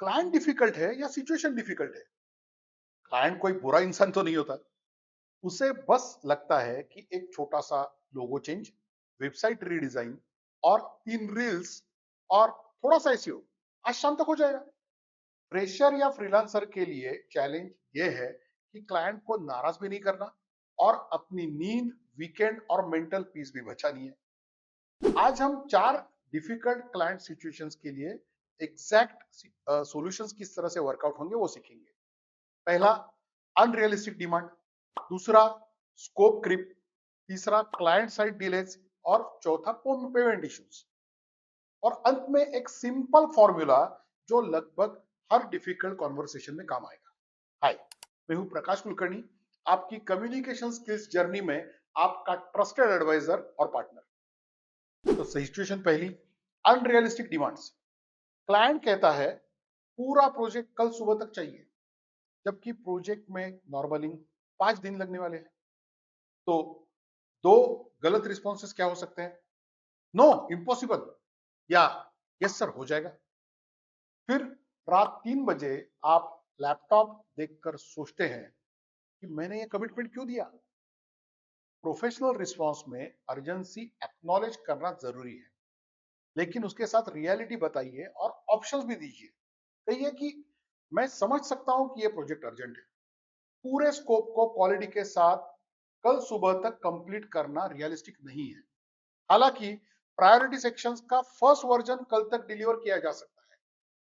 Client difficult है या situation difficult है? क्लाइंट कोई बुरा इंसान तो नहीं होता। उसे बस लगता है कि एक छोटा सा लोगो चेंज, वेबसाइट रीडिजाइन और 3 रील्स और थोड़ा सा एसईओ आज शाम तक हो जाएगा। फ्रेशर या फ्रीलांसर के लिए चैलेंज ये है कि क्लाइंट को नाराज भी नहीं करना और अपनी नींद, वीकेंड और मेंटल पीस भी बचानी है। आज हम 4 डिफिकल्ट क्लाइंट सिचुएशंस के लिए एग्जैक्ट सॉल्यूशंस किस तरह से वर्कआउट होंगे वो सीखेंगे। पहला, अनरियलिस्टिक डिमांड। दूसरा, स्कोप क्रिप। तीसरा, क्लाइंट साइड डिलेज। और चौथा, पेमेंट इश्यूज। और अंत में एक सिंपल फॉर्मूला जो लगभग हर डिफिकल्ट कॉन्वर्सेशन में काम आएगा। हाय, मैं हूं प्रकाश कुलकर्णी, आपकी कम्युनिकेशन स्किल्स जर्नी में आपका ट्रस्टेड एडवाइजर और पार्टनर। तो सिचुएशन पहली, अनरियलिस्टिक डिमांड्स। क्लाइंट कहता है पूरा प्रोजेक्ट कल सुबह तक चाहिए, जबकि प्रोजेक्ट में नॉर्मली 5 दिन लगने वाले हैं। तो दो गलत रिस्पॉन्सेस क्या हो सकते हैं? नो, इम्पॉसिबल, या यस सर हो जाएगा। फिर रात 3 बजे आप लैपटॉप देखकर सोचते हैं कि मैंने ये कमिटमेंट क्यों दिया। प्रोफेशनल रिस्पॉन्स में अर्जेंसी एक्नॉलेज करना जरूरी है, लेकिन उसके साथ रियलिटी बताइए और ऑप्शंस भी दीजिए। कहिए कि मैं समझ सकता हूं कि ये प्रोजेक्ट अर्जेंट है, पूरे स्कोप को क्वालिटी के साथ कल सुबह तक कंप्लीट करना रियलिस्टिक नहीं है। हालांकि प्रायोरिटी सेक्शंस का फर्स्ट वर्जन कल तक डिलीवर किया जा सकता है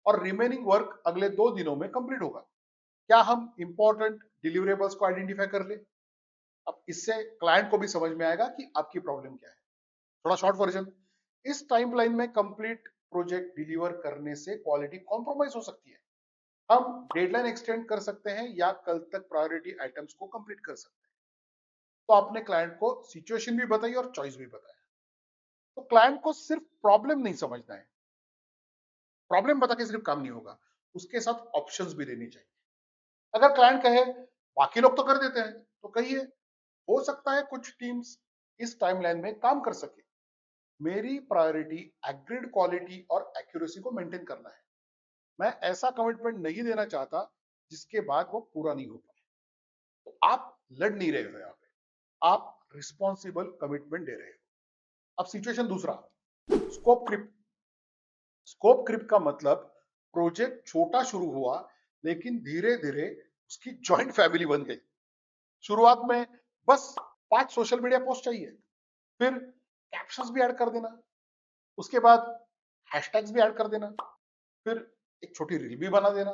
और रिमेनिंग वर्क अगले 2 दिनों में कंप्लीट होगा। क्या हम इंपॉर्टेंट डिलीवरेबल्स को आइडेंटिफाई कर ले? अब इससे क्लाइंट को भी समझ में आएगा कि आपकी प्रॉब्लम क्या है। थोड़ा शॉर्ट वर्जन, इस टाइमलाइन में कंप्लीट प्रोजेक्ट डिलीवर करने से क्वालिटी कॉम्प्रोमाइज हो सकती है। हम डेडलाइन एक्सटेंड कर सकते हैं या कल तक प्रायोरिटी आइटम्स को कंप्लीट कर सकते हैं। तो आपने क्लाइंट को सिचुएशन भी बताई और चॉइस भी बताया। तो क्लाइंट को सिर्फ प्रॉब्लम नहीं समझना है, प्रॉब्लम बता के सिर्फ काम नहीं होगा, उसके साथ ऑप्शंस भी देनी चाहिए। अगर क्लाइंट कहे बाकी लोग तो कर देते हैं, तो कहिए हो सकता है कुछ टीम्स इस टाइमलाइन में काम कर सके। मेरी प्रायोरिटी एग्रीड क्वालिटी और एक्यूरेसी को मेंटेन करना है। मैं ऐसा कमिटमेंट नहीं देना चाहता जिसके बाद वो पूरा नहीं हो पाए। तो आप लड़ नहीं रहे हो यहाँ पे, आप रिस्पॉन्सिबल कमिटमेंट दे रहे हो। अब सिचुएशन दूसरा, स्कोप क्रिप। स्कोप क्रिप का मतलब प्रोजेक्ट छोटा शुरू हुआ, लेकिन धीरे धीरे उसकी जॉइंट फैमिली बन गई। शुरुआत में बस 5 सोशल मीडिया पोस्ट चाहिए, फिर कैप्शंस भी ऐड कर देना, उसके बाद हैशटैग्स भी ऐड कर देना, फिर एक छोटी रील भी बना देना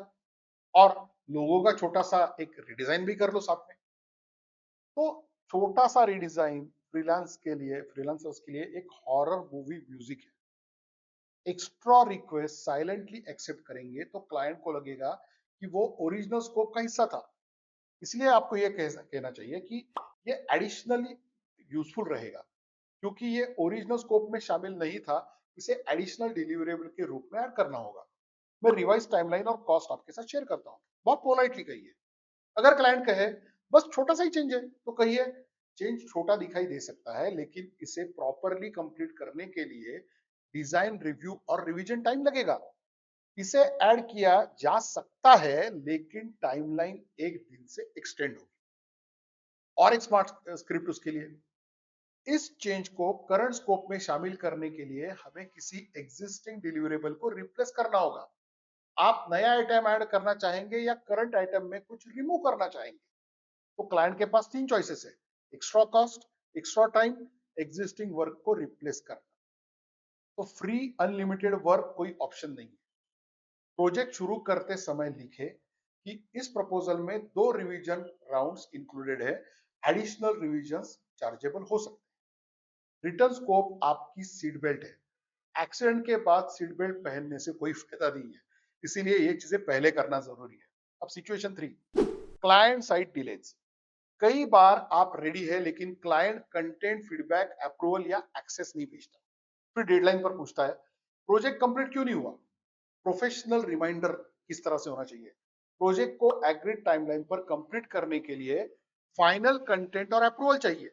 और लोगों का छोटा सा एक रिडिजाइन भी कर लो साथ में। तो छोटा सा रिडिजाइन फ्रीलांसर्स के लिए एक हॉरर मूवी म्यूजिक है। एक्स्ट्रा रिक्वेस्ट साइलेंटली एक्सेप्ट करेंगे तो क्लाइंट को लगेगा कि वो ओरिजिनल स्कोप का हिस्सा था। इसलिए आपको ये कहना चाहिए कि ये एडिशनली यूजफुल रहेगा, क्योंकि ये ओरिजिनल स्कोप में शामिल नहीं था। इसे एडिशनल डिलीवरेबल के रूप में ऐड करना होगा। मैं रिवाइज टाइमलाइन और कॉस्ट आपके साथ शेयर करता हूँ। बहुत पोलाइटली कहिए। अगर क्लाइंट कहे बस छोटा सा ही चेंज है, तो कहिए चेंज छोटा दिखाई दे सकता है, लेकिन इसे प्रॉपरली कंप्लीट करने के लिए डिजाइन रिव्यू और रिवीजन टाइम लगेगा। इसे ऐड किया जा सकता है, लेकिन टाइमलाइन एक दिन से एक्सटेंड होगी। और एक स्मार्ट स्क्रिप्ट उसके लिए, इस चेंज को करंट स्कोप में शामिल करने के लिए हमें किसी एग्जिस्टिंग डिलीवरेबल को रिप्लेस करना होगा। आप नया आइटम ऐड करना चाहेंगे या करंट आइटम में कुछ रिमूव करना चाहेंगे। तो क्लाइंट के पास 3 चॉइसेस है: extra cost, extra time, existing work को रिप्लेस करना। तो फ्री अनलिमिटेड वर्क कोई ऑप्शन नहीं है। प्रोजेक्ट शुरू करते समय लिखे कि इस प्रपोजल में 2 रिवीजन राउंड्स इंक्लूडेड है, एडिशनल रिवीजन चार्जेबल हो सकते हैं। रिटर्न स्कोप आपकी सीट बेल्ट है। एक्सीडेंट के बाद सीट बेल्ट पहनने से कोई फायदा नहीं है, इसीलिए ये चीजें पहले करना जरूरी है। अब सिचुएशन 3, क्लाइंट साइड डिलेज। कई बार आप रेडी है, लेकिन क्लाइंट कंटेंट फीडबैक, अप्रूवल या एक्सेस नहीं भेजता। फिर डेडलाइन पर पूछता है प्रोजेक्ट कंप्लीट क्यों नहीं हुआ। प्रोफेशनल रिमाइंडर किस तरह से होना चाहिए? प्रोजेक्ट को एग्रीड टाइमलाइन पर कंप्लीट करने के लिए फाइनल कंटेंट और अप्रूवल चाहिए।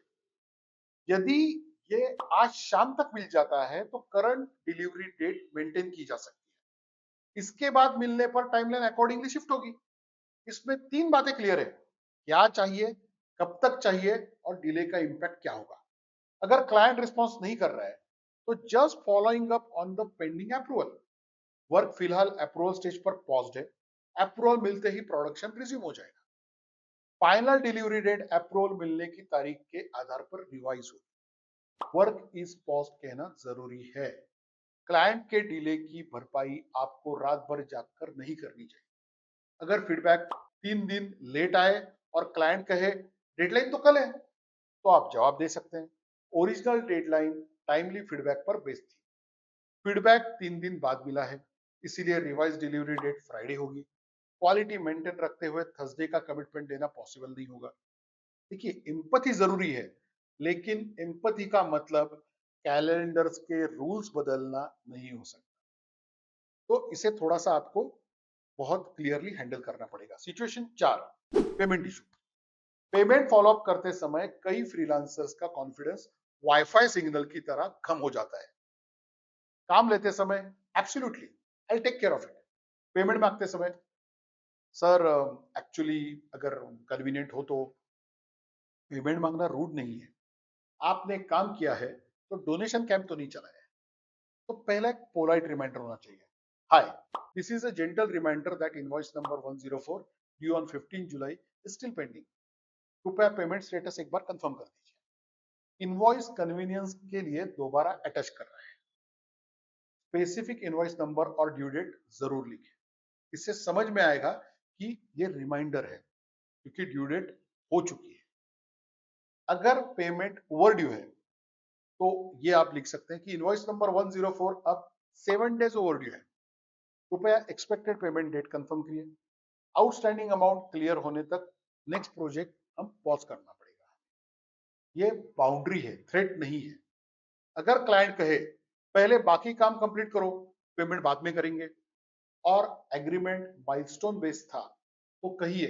यदि ये आज शाम तक मिल जाता है तो करंट डिलीवरी डेट मेंटेन की जा सकती है। इसके बाद मिलने पर टाइमलाइन अकॉर्डिंगली शिफ्ट होगी। इसमें 3 बातें क्लियर है, क्या चाहिए, कब तक चाहिए और डिले का इंपैक्ट क्या होगा। अगर क्लाइंट रिस्पॉन्स नहीं कर रहा है तो just following up on the pending approval. Work फिलहाल अप्रूवल स्टेज पर पॉज्ड है, अप्रूवल मिलते ही प्रोडक्शन रिज्यूम हो जाएगा। फाइनल डिलीवरी डेट अप्रूवल मिलने की तारीख के आधार पर रिवाइज होगी। वर्क इज पॉज कहना जरूरी है। क्लाइंट के डिले की भरपाई आपको रात भर जागकर नहीं करनी चाहिए। अगर फीडबैक 3 दिन लेट आए और क्लाइंट कहे डेडलाइन तो कल है, तो आप जवाब दे सकते हैं ओरिजिनल डेडलाइन टाइमली फीडबैक पर बेस्ड थी। फीडबैक 3 दिन बाद मिला है, इसीलिए रिवाइज डिलीवरी डेट फ्राइडे होगी। क्वालिटी मेंटेन रखते हुए थर्सडे का कमिटमेंट देना पॉसिबल नहीं होगा। देखिए, एम्पैथी जरूरी है, लेकिन एम्पैथी का मतलब कैलेंडर्स के रूल्स बदलना नहीं हो सकता। तो इसे थोड़ा सा आपको बहुत क्लियरली हैंडल करना पड़ेगा। Situation 4, payment issue. Payment follow up करते समय कई फ्रीलांसर्स का कॉन्फिडेंस वाईफाई सिग्नल की तरह कम हो जाता है। काम लेते समय absolutely I take care of it. Payment मांगते समय सर एक्चुअली अगर कन्वीनियंट हो तो पेमेंट मांगना रूड नहीं है। आपने काम किया है तो डोनेशन कैंप तो नहीं चलाया है। तो पहला एक पोलाइट रिमाइंडर होना चाहिए। Hi, this is a gentle reminder that invoice number 104 due on 15 July is still pending. कृपया पेमेंट स्टेटस एक बार कंफर्म कर दीजिए। इनवॉइस कन्वीनियंस के लिए दोबारा अटैच कर रहा है। स्पेसिफिक इनवॉइस नंबर और ड्यू डेट जरूर लिखें। इससे समझ में आएगा कि ये रिमाइंडर है, क्योंकि ड्यू डेट हो चुकी है। अगर पेमेंट ओवर ड्यू है तो ये आप लिख सकते हैं कि इनवॉइस नंबर 104 अब 7 डेज ओवर ड्यू है। कृपया एक्सपेक्टेड पेमेंट डेट कंफर्म करिए। आउटस्टैंडिंग अमाउंट क्लियर होने तक नेक्स्ट प्रोजेक्ट हम पॉज करना पड़ेगा। ये बाउंड्री है, थ्रेट नहीं है। अगर क्लाइंट कहे पहले बाकी काम कंप्लीट करो, पेमेंट बाद में करेंगे, और एग्रीमेंट माइलस्टोन बेस्ड था, तो कहिए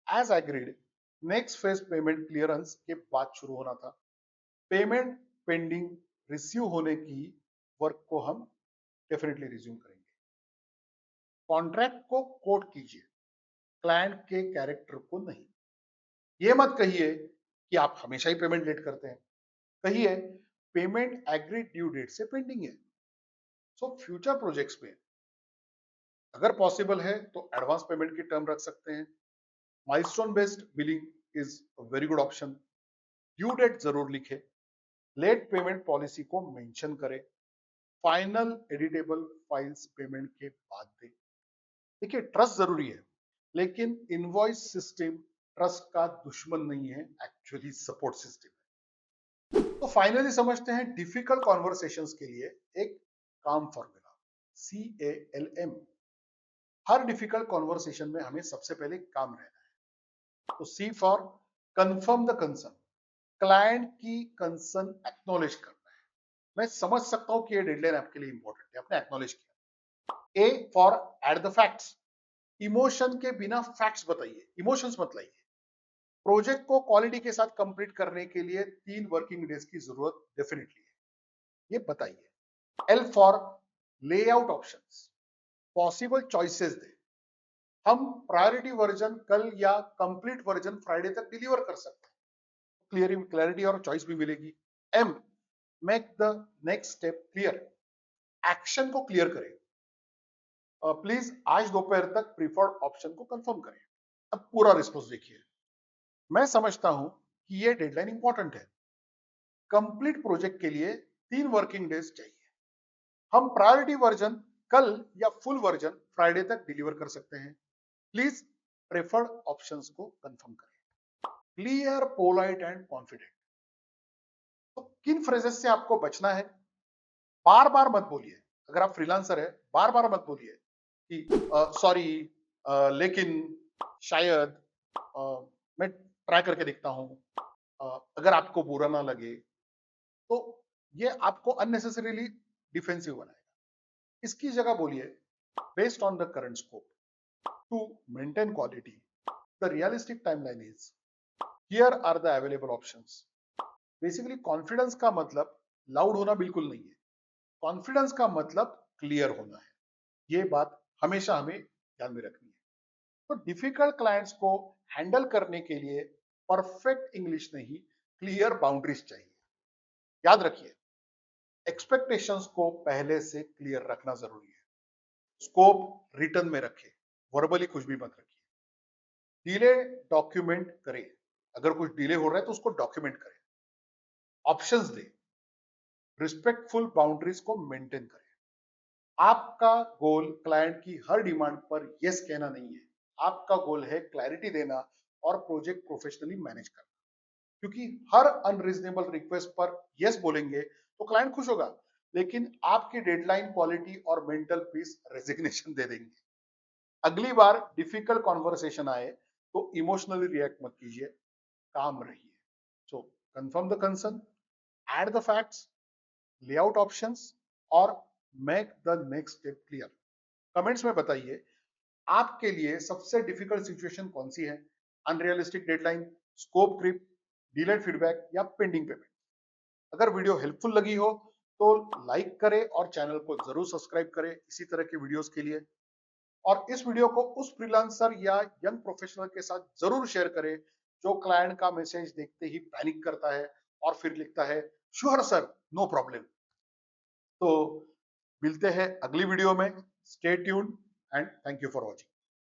as agreed next phase payment clearance के बाद शुरू होना था। पेमेंट पेंडिंग रिसीव होने की वर्क को हम डेफिनेटली रिज्यूम करेंगे। कॉन्ट्रैक्ट को कोट कीजिए, क्लाइंट के कैरेक्टर को नहीं। ये मत कहिए कि आप हमेशा ही पेमेंट लेट करते हैं। कहिए पेमेंट एग्रीड ड्यू डेट से पेंडिंग है। सो फ्यूचर प्रोजेक्ट्स में अगर पॉसिबल है तो एडवांस पेमेंट की टर्म रख सकते हैं। Milestone based billing is a very good option. Due date जरूर लिखे, लेट पेमेंट पॉलिसी को मेंशन करें, फाइनल एडिटेबल फाइल्स पेमेंट के बाद दें। देखिए, ट्रस्ट जरूरी है, लेकिन इनवॉइस सिस्टम ट्रस्ट का दुश्मन नहीं है, एक्चुअली सपोर्ट सिस्टम है। तो फाइनली समझते हैं डिफिकल्ट कॉन्वर्सेशंस के लिए एक काम फॉर्मूला, CALM। हर डिफिकल्ट कॉन्वर्सेशन में हमें सबसे पहले काम रहना है। तो C for confirm the concern, client की कंसर्न एक्नॉलेज करना है। मैं समझ सकता हूं कि ये डेडलाइन आपके लिए इंपॉर्टेंट है, आपने एक्नॉलेज किया। A for add the facts, emotion के बिना फैक्ट्स बताइए, इमोशंस मत लाइए। प्रोजेक्ट को क्वालिटी के साथ कंप्लीट करने के लिए 3 वर्किंग डेज की जरूरत डेफिनेटली है, ये बताइए। L for layout options, possible choices दे। हम प्रायोरिटी वर्जन कल या कंप्लीट वर्जन फ्राइडे तक डिलीवर कर सकते हैं, क्लैरिटी और चॉइस भी मिलेगी। M, make the next step clear, action को क्लियर करें। प्लीज आज दोपहर तक प्रीफर्ड ऑप्शन को कंफर्म करें। अब पूरा रिस्पॉन्स देखिए। मैं समझता हूं कि ये डेडलाइन इंपॉर्टेंट है। कंप्लीट प्रोजेक्ट के लिए 3 वर्किंग डेज चाहिए। हम प्रायोरिटी वर्जन कल या फुल वर्जन फ्राइडे तक डिलीवर कर सकते हैं। प्लीज प्रेफर्ड ऑप्शंस को कंफर्म करें। Clear, polite and confident. तो किन फ्रेजेस से आपको बचना है? बार बार मत बोलिए। अगर आप फ्रीलांसर है, बार बार मत बोलिए कि सॉरी, लेकिन, शायद, मैं ट्राई करके देखता हूं, अगर आपको बुरा ना लगे, तो ये आपको अननेसेसरीली डिफेंसिव बनाएगा। इसकी जगह बोलिए based on the current scope to maintain quality, the realistic timeline is, here are the available options. Basically confidence का मतलब लाउड होना बिल्कुल नहीं है। कॉन्फिडेंस का मतलब क्लियर होना है। ये बात हमेशा हमें ध्यान में रखनी है। तो डिफिकल्ट क्लाइंट्स को हैंडल करने के लिए परफेक्ट इंग्लिश नहीं, क्लियर बाउंड्रीज चाहिए। याद रखिए, एक्सपेक्टेशंस को पहले से क्लियर रखना जरूरी है। स्कोप रिटर्न में रखें, वर्बली कुछ भी मत रखिए। डिले डॉक्यूमेंट करें, अगर कुछ डिले हो रहा है तो उसको डॉक्यूमेंट करें। ऑप्शंस दें, रिस्पेक्टफुल बाउंड्रीज को मेंटेन करें। आपका गोल क्लाइंट की हर डिमांड पर यस कहना नहीं है, आपका गोल है क्लैरिटी देना और प्रोजेक्ट प्रोफेशनली मैनेज करना। क्योंकि हर अनरीजनेबल रिक्वेस्ट पर यस बोलेंगे तो क्लाइंट खुश होगा, लेकिन आपकी डेडलाइन, क्वालिटी और मेंटल पीस रेजिग्नेशन दे देंगे। अगली बार डिफिकल्ट कॉन्वर्सेशन आए तो इमोशनली रिएक्ट मत कीजिए, काम रहिए। So confirm the concern, add the facts, layout options और make the next step clear. Comments में बताइए, आपके लिए सबसे डिफिकल्ट सिचुएशन कौन सी है? Unrealistic deadline, scope creep, delayed feedback या पेंडिंग पेमेंट? अगर वीडियो हेल्पफुल लगी हो तो लाइक करें और चैनल को जरूर सब्सक्राइब करें इसी तरह के वीडियोस के लिए। और इस वीडियो को उस फ्रीलांसर या यंग प्रोफेशनल के साथ जरूर शेयर करें जो क्लाइंट का मैसेज देखते ही पैनिक करता है और फिर लिखता है, श्योर सर, नो प्रॉब्लम। तो मिलते हैं अगली वीडियो में। Stay tuned and thank you for watching.